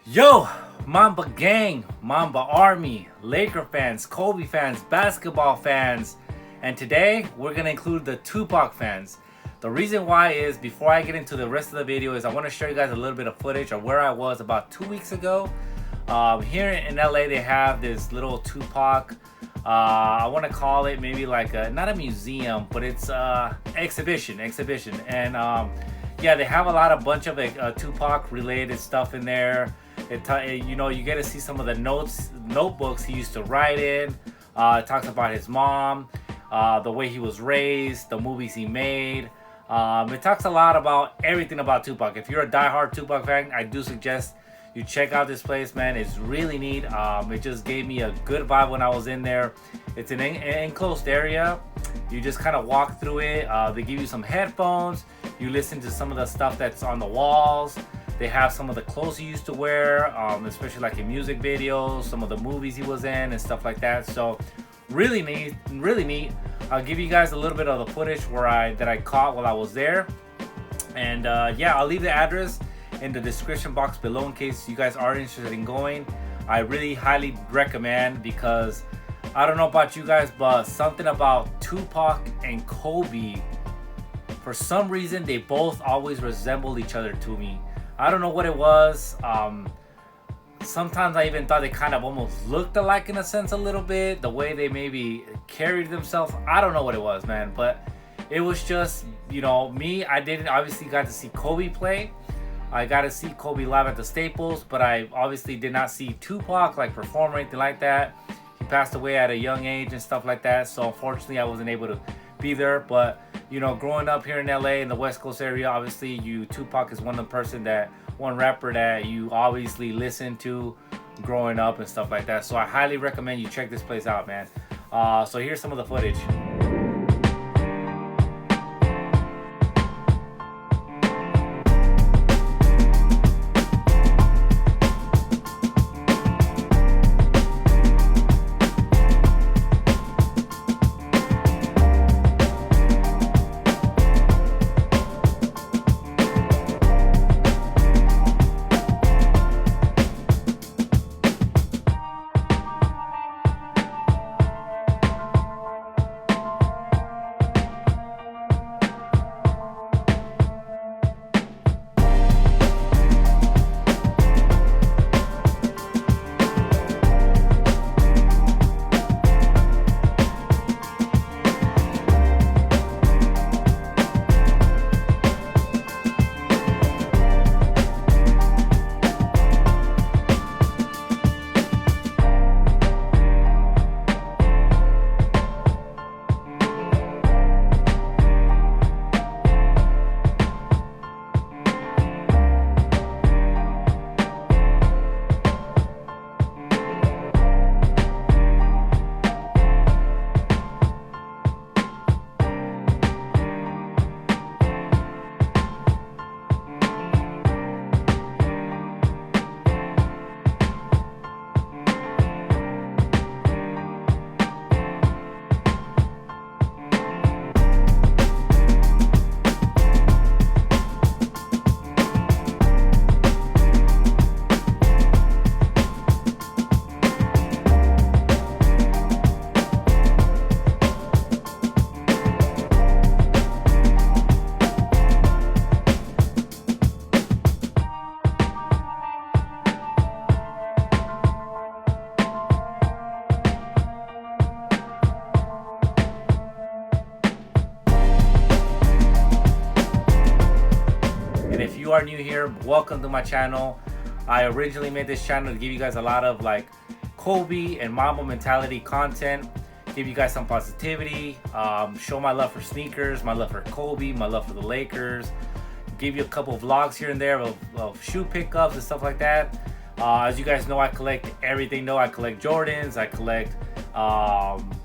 Yo, Mamba gang, Mamba army, Laker fans, Kobe fans, basketball fans, and today we're gonna include the Tupac fans. The reason why is, before I get into the rest of the video, is I want to show you guys a little bit of footage of where I was about 2 weeks ago. Here in LA, they have this little Tupac. I want to call it maybe like not a museum, but it's exhibition. And yeah, they have a bunch of Tupac related stuff in there. You get to see some of the notebooks he used to write in. It talks about his mom, the way he was raised, the movies he made. It talks a lot about everything about Tupac. If you're a diehard Tupac fan, I do suggest you check out this place, man. It's really neat. It just gave me a good vibe when I was in there. It's an enclosed area. You just kind of walk through it. They give you some headphones. You listen to some of the stuff that's on the walls. They have some of the clothes he used to wear, especially like in music videos, some of the movies he was in and stuff like that. So really neat, really neat. I'll give you guys a little bit of the footage that I caught while I was there. And yeah, I'll leave the address in the description box below in case you guys are interested in going. I really highly recommend, because I don't know about you guys, but something about Tupac and Kobe, for some reason they both always resembled each other to me. I don't know what it was. Sometimes I even thought they kind of almost looked alike in a sense, a little bit, the way they maybe carried themselves. I don't know what it was, man, but it was just, me. I didn't obviously got to see Kobe play. I got to see Kobe live at the Staples, but I obviously did not see Tupac like perform or anything like that. He passed away at a young age and stuff like that, so unfortunately I wasn't able to be there. But growing up here in LA in the West Coast area, obviously Tupac is one rapper that you obviously listen to growing up and stuff like that. So I highly recommend you check this place out, man. So here's some of the footage. And if you are new here, welcome to my channel. I originally made this channel to give you guys a lot of like Kobe and Mamba mentality content, give you guys some positivity, show my love for sneakers, my love for Kobe, my love for the Lakers, give you a couple of vlogs here and there of shoe pickups and stuff like that. As you guys know, I collect everything. I collect Jordans, I collect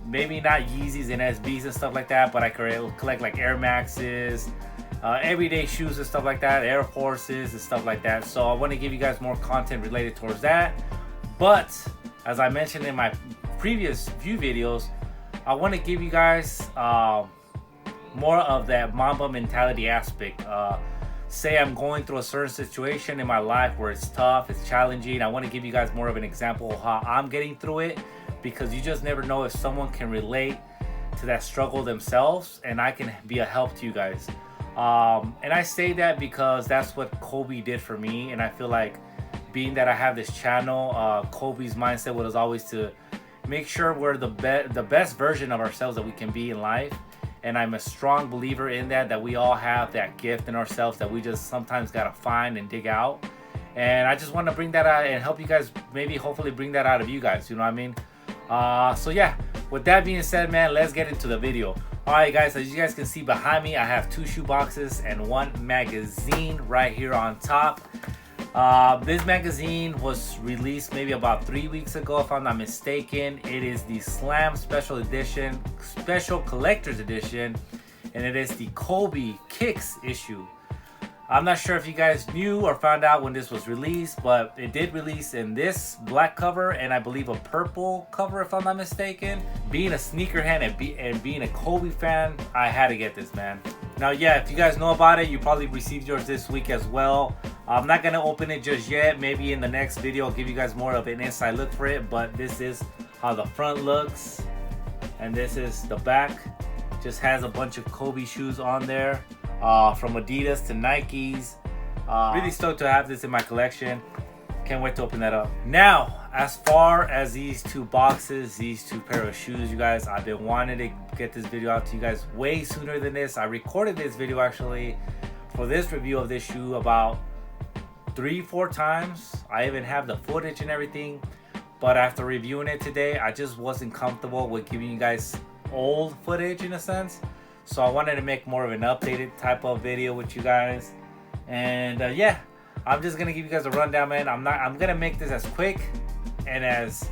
maybe not Yeezys and SBs and stuff like that, but I collect like Air Maxes, everyday shoes and stuff like that, Air Forces and stuff like that. So I want to give you guys more content related towards that. But as I mentioned in my previous few videos, I want to give you guys more of that Mamba mentality aspect. say I'm going through a certain situation in my life where it's tough, it's challenging, I want to give you guys more of an example of how I'm getting through it, because you just never know if someone can relate to that struggle themselves, and I can be a help to you guys. And I say that because that's what Kobe did for me, and I feel like being that I have this channel, Kobe's mindset was always to make sure we're the best version of ourselves that we can be in life. And I'm a strong believer in that we all have that gift in ourselves that we just sometimes gotta find and dig out. And I just want to bring that out and help you guys, maybe hopefully bring that out of you guys, you know what I mean? So yeah, with that being said, man, let's get into the video. Alright guys, as you guys can see behind me, I have 2 shoe boxes and 1 magazine right here on top. This magazine was released maybe about 3 weeks ago, if I'm not mistaken. It is the Slam Special Edition, Special Collector's Edition, and it is the Kobe Kicks issue. I'm not sure if you guys knew or found out when this was released, but it did release in this black cover and I believe a purple cover, if I'm not mistaken. Being a sneakerhead and being a Kobe fan, I had to get this, man. Now, yeah, if you guys know about it, you probably received yours this week as well. I'm not going to open it just yet. Maybe in the next video, I'll give you guys more of an inside look for it. But this is how the front looks. And this is the back. Just has a bunch of Kobe shoes on there. From Adidas to Nikes. Really stoked to have this in my collection. Can't wait to open that up. Now, as far as these 2 boxes, these 2 pair of shoes, you guys, I've been wanting to get this video out to you guys way sooner than this. I recorded this video actually for this review of this shoe about 3-4 times. I even have the footage and everything, but after reviewing it today, I just wasn't comfortable with giving you guys old footage in a sense. So I wanted to make more of an updated type of video with you guys. And yeah, I'm just gonna give you guys a rundown, man. I'm gonna make this as quick and as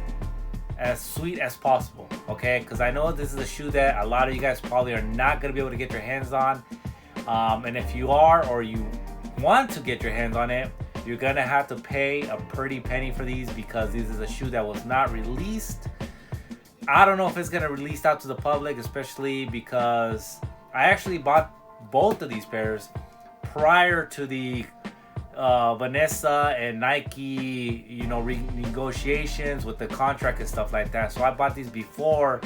sweet as possible, okay? Because I know this is a shoe that a lot of you guys probably are not gonna be able to get your hands on. And if you are, or you want to get your hands on it, you're gonna have to pay a pretty penny for these, because this is a shoe that was not released. I don't know if it's gonna release out to the public, especially because I actually bought both of these pairs prior to the Vanessa and Nike, you know, renegotiations with the contract and stuff like that. So I bought these before,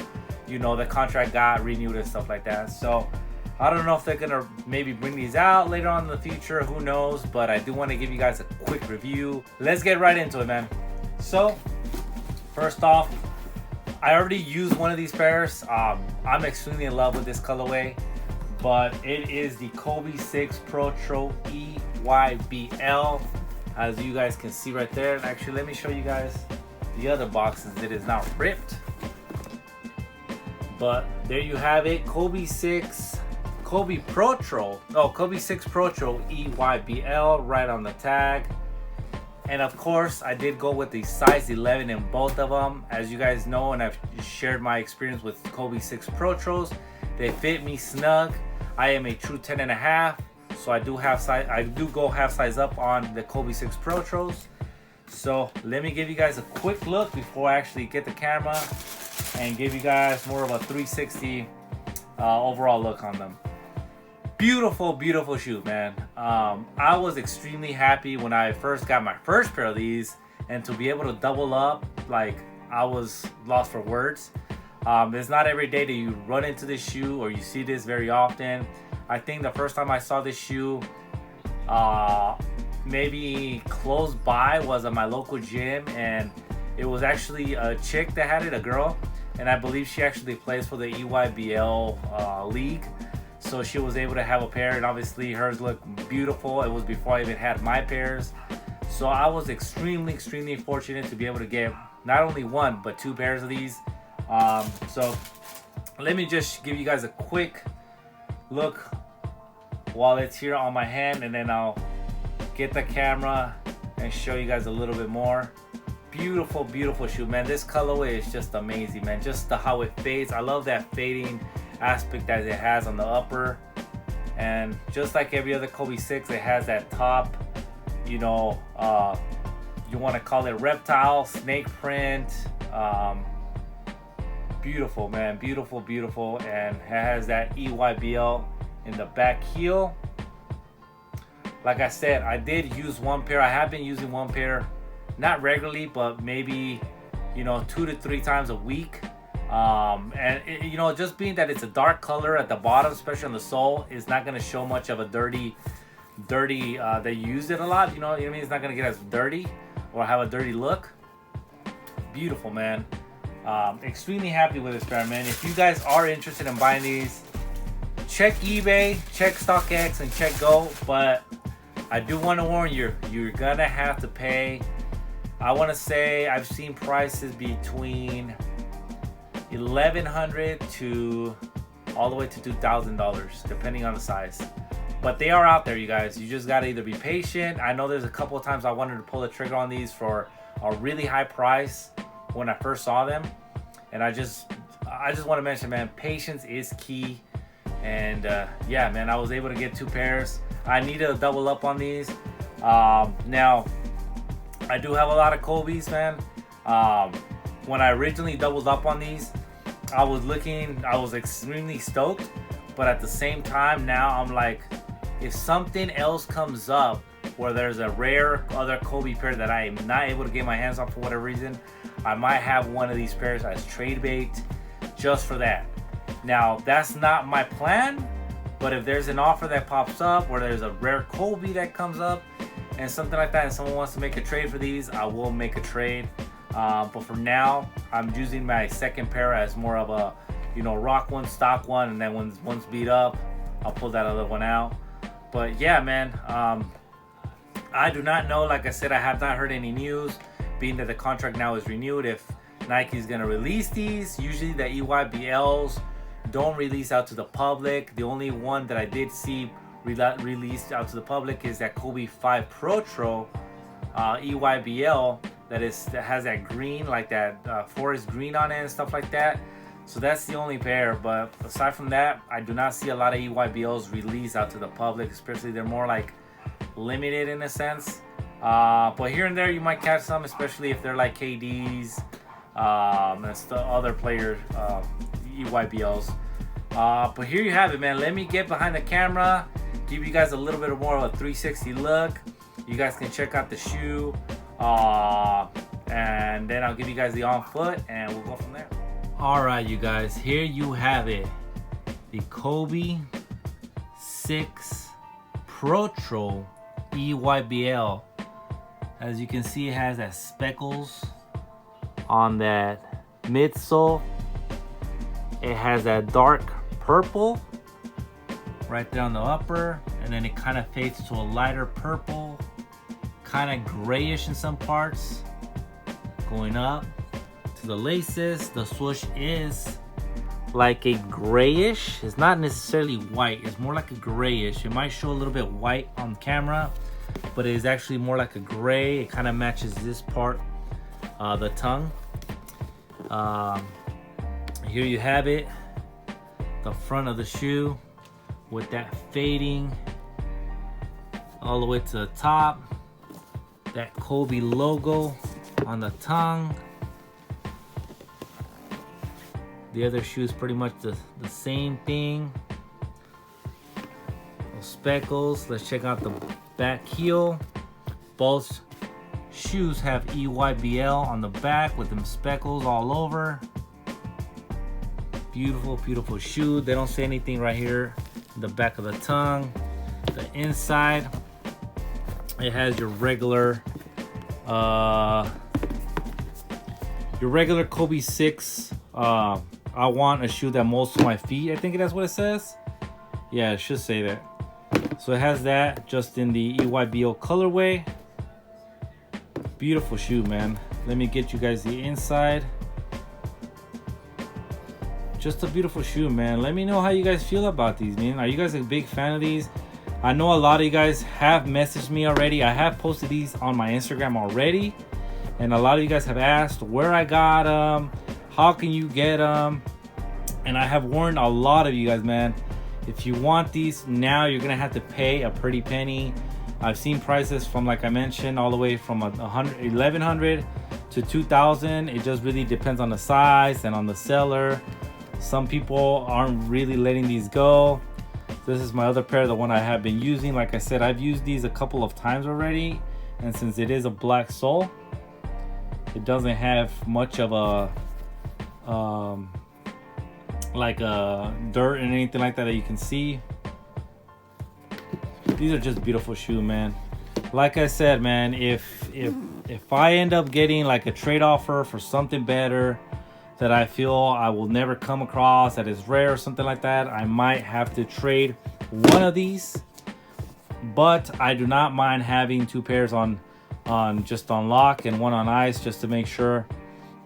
you know, the contract got renewed and stuff like that. So I don't know if they're gonna maybe bring these out later on in the future, who knows, but I do want to give you guys a quick review. Let's get right into it, man. So first off, I already used one of these pairs. I'm extremely in love with this colorway, but it is the Kobe 6 Protro EYBL, as you guys can see right there. And actually, let me show you guys the other boxes. It is not ripped, but there you have it. Kobe 6 Protro EYBL right on the tag. And of course, I did go with the size 11 in both of them. As you guys know, and I've shared my experience with Kobe 6 Protros, they fit me snug. I am a true 10.5, so I do go half size up on the Kobe 6 Protros. So let me give you guys a quick look before I actually get the camera and give you guys more of a 360 overall look on them. Beautiful, beautiful shoe, man. I was extremely happy when I first got my first pair of these, and to be able to double up, like, I was lost for words. It's not every day that you run into this shoe or you see this very often. I think the first time I saw this shoe, maybe close by, was at my local gym, and it was actually a chick that had it, a girl, and I believe she actually plays for the EYBL league. So she was able to have a pair, and obviously hers looked beautiful. It was before I even had my pairs. So I was extremely, extremely fortunate to be able to get not only 1, but 2 pairs of these. So let me just give you guys a quick look while it's here on my hand, and then I'll get the camera and show you guys a little bit more. Beautiful, beautiful shoe, man. This colorway is just amazing, man. Just how it fades. I love that fading aspect that it has on the upper, and just like every other Kobe 6, it has that top, you know, you want to call it reptile, snake print. Beautiful, man. Beautiful, beautiful. And it has that EYBL in the back heel. like I said, I did use one pair. I have been using one pair, not regularly, but maybe, you know, 2 to 3 times a week. And it, you know, just being that it's a dark color at the bottom, especially on the sole, is not going to show much of a dirty they used it a lot, you know what I mean? It's not going to get as dirty or have a dirty look. Beautiful, man. Extremely happy with this pair, man. If you guys are interested in buying these, check eBay, check StockX, and check Go. But I do want to warn you, you're gonna have to pay. I want to say I've seen prices between $1,100 to all the way to $2,000, depending on the size. But they are out there, you guys. You just gotta either be patient. I know there's a couple of times I wanted to pull the trigger on these for a really high price when I first saw them, and I just want to mention, man, patience is key. And yeah, man, I was able to get 2 pairs. I need to double up on these. Now, I do have a lot of Kobe's, man. When I originally doubled up on these, I was extremely stoked, but at the same time, now I'm like, if something else comes up where there's a rare other Kobe pair that I am not able to get my hands on for whatever reason, I might have one of these pairs as trade bait just for that. Now, that's not my plan, but if there's an offer that pops up where there's a rare Kobe that comes up and something like that, and someone wants to make a trade for these, I will make a trade. But for now, I'm using my second pair as more of a, you know, rock one, stock one, and then when one's beat up, I'll pull that other one out. But yeah, man, I do not know. Like I said, I have not heard any news, being that the contract now is renewed, if Nike's gonna release these. Usually the EYBLs don't release out to the public. The only one that I did see released out to the public is that Kobe 5 Protro EYBL that has that green, like that forest green on it and stuff like that. So that's the only pair. But aside from that, I do not see a lot of EYBLs released out to the public, especially they're more like limited in a sense. But here and there you might catch some, especially if they're like KD's and the other players EYBLs. But here you have it, man. Let me get behind the camera, give you guys a little bit more of a 360 look. You guys can check out the shoe, and then I'll give you guys the on foot, and we'll go from there. All right, you guys, here you have it, the Kobe 6 Protro EYBL. As you can see, it has that speckles on that midsole. It has that dark purple right there on the upper, and then it kind of fades to a lighter purple, kind of grayish in some parts, going up to the laces. The swoosh is like a grayish. It's not necessarily white, it's more like a grayish. It might show a little bit white on camera, but it is actually more like a gray. It kind of matches this part, the tongue. Here you have it, the front of the shoe with that fading all the way to the top, that Kobe logo on the tongue. The other shoe is pretty much the same thing. Those speckles. Let's check out the back heel. Both shoes have EYBL on the back with them speckles all over. Beautiful, beautiful shoe. They don't say anything right here in the back of the tongue. The inside, it has your regular Kobe 6. I want a shoe that molds to my feet. I think that's what it says. Yeah, it should say that. So it has that, just in the EYBL colorway. Beautiful shoe, man. Let me get you guys the inside. Just a beautiful shoe, man. Let me know how you guys feel about these, man. Are you guys a big fan of these? I know a lot of you guys have messaged me already. I have posted these on my Instagram already, and a lot of you guys have asked where I got them, how can you get them, and I have warned a lot of you guys, man. If you want these now, you're gonna have to pay a pretty penny. I've seen prices from, like I mentioned, all the way from $1,100 to $2,000. It just really depends on the size and on the seller. Some people aren't really letting these go. This is my other pair, the one I have been using. Like I said, I've used these a couple of times already, and since it is a black sole, it doesn't have much of a like a dirt and anything like that you can see. These are just beautiful shoes, man. Like I said, man, if I end up getting like a trade offer for something better that I feel I will never come across, that is rare or something like that, I might have to trade one of these. But I do not mind having two pairs on lock and one on ice, just to make sure,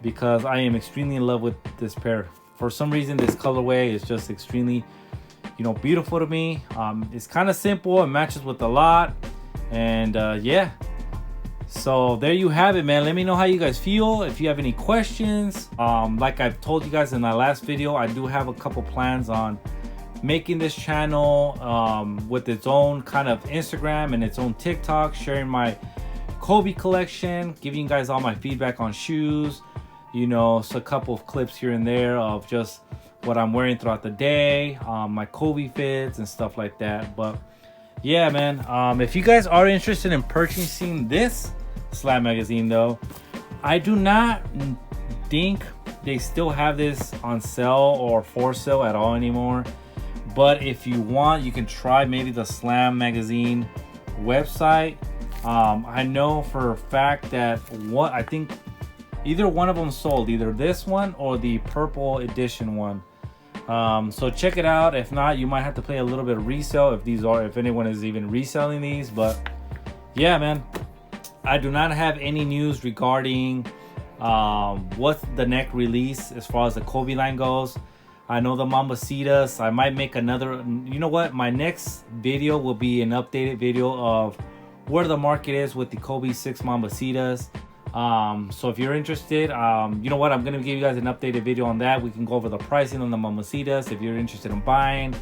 because I am extremely in love with this pair. For some reason, this colorway is just extremely, you know, beautiful to me. It's kind of simple, it matches with a lot, and yeah. So there you have it, man. Let me know how you guys feel. If you have any questions, like I've told you guys in my last video, I do have a couple plans on making this channel with its own kind of Instagram and its own TikTok, sharing my Kobe collection, giving you guys all my feedback on shoes, you know, so a couple of clips here and there of just what I'm wearing throughout the day, my Kobe fits and stuff like that. But yeah, man, if you guys are interested in purchasing this Slam magazine, though, I do not think they still have this on sale or for sale at all anymore. But if you want, you can try maybe the Slam magazine website. I know for a fact that I think either one of them sold, either this one or the purple edition one. So check it out. If not, you might have to play a little bit of resale if anyone is even reselling these. But yeah, man, I do not have any news regarding what's the next release as far as the Kobe line goes. I know the Mambakicksla. I might make another, you know what, my next video will be an updated video of where the market is with the Kobe 6 Mambakickslas. So if you're interested, you know what, I'm gonna give you guys an updated video on that. We can go over the pricing on the Mambakickslas if you're interested in buying,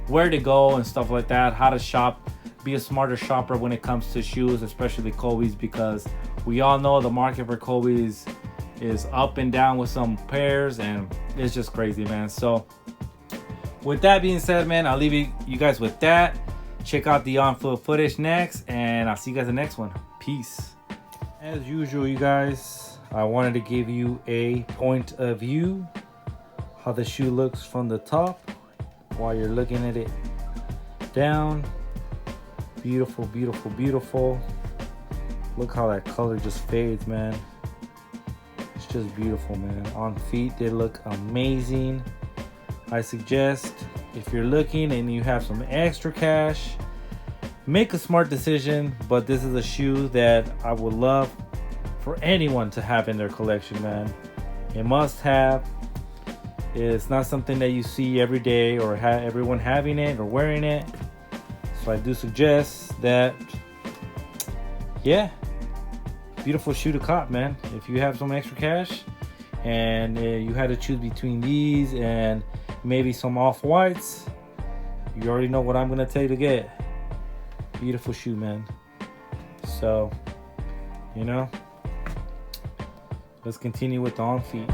where to go and stuff like that, how to shop, be a smarter shopper when it comes to shoes, especially Kobe's, because we all know the market for Kobe's is up and down with some pairs, and it's just crazy, man. So with that being said, man, I'll leave you guys with that. Check out the on-foot footage next, and I'll see you guys in the next one. Peace. As usual, you guys, I wanted to give you a point of view how the shoe looks from the top while you're looking at it down. Beautiful, beautiful, beautiful. Look how that color just fades, man. It's just beautiful, man. On feet, they look amazing. I suggest if you're looking and you have some extra cash, make a smart decision. But this is a shoe that I would love for anyone to have in their collection, man. A must have. It's not something that you see every day or everyone having it or wearing it. So I do suggest that, yeah, beautiful shoe to cop, man. If you have some extra cash and you had to choose between these and maybe some off-whites, you already know what I'm gonna tell you to get. Beautiful shoe, man. So, you know, let's continue with the on feet.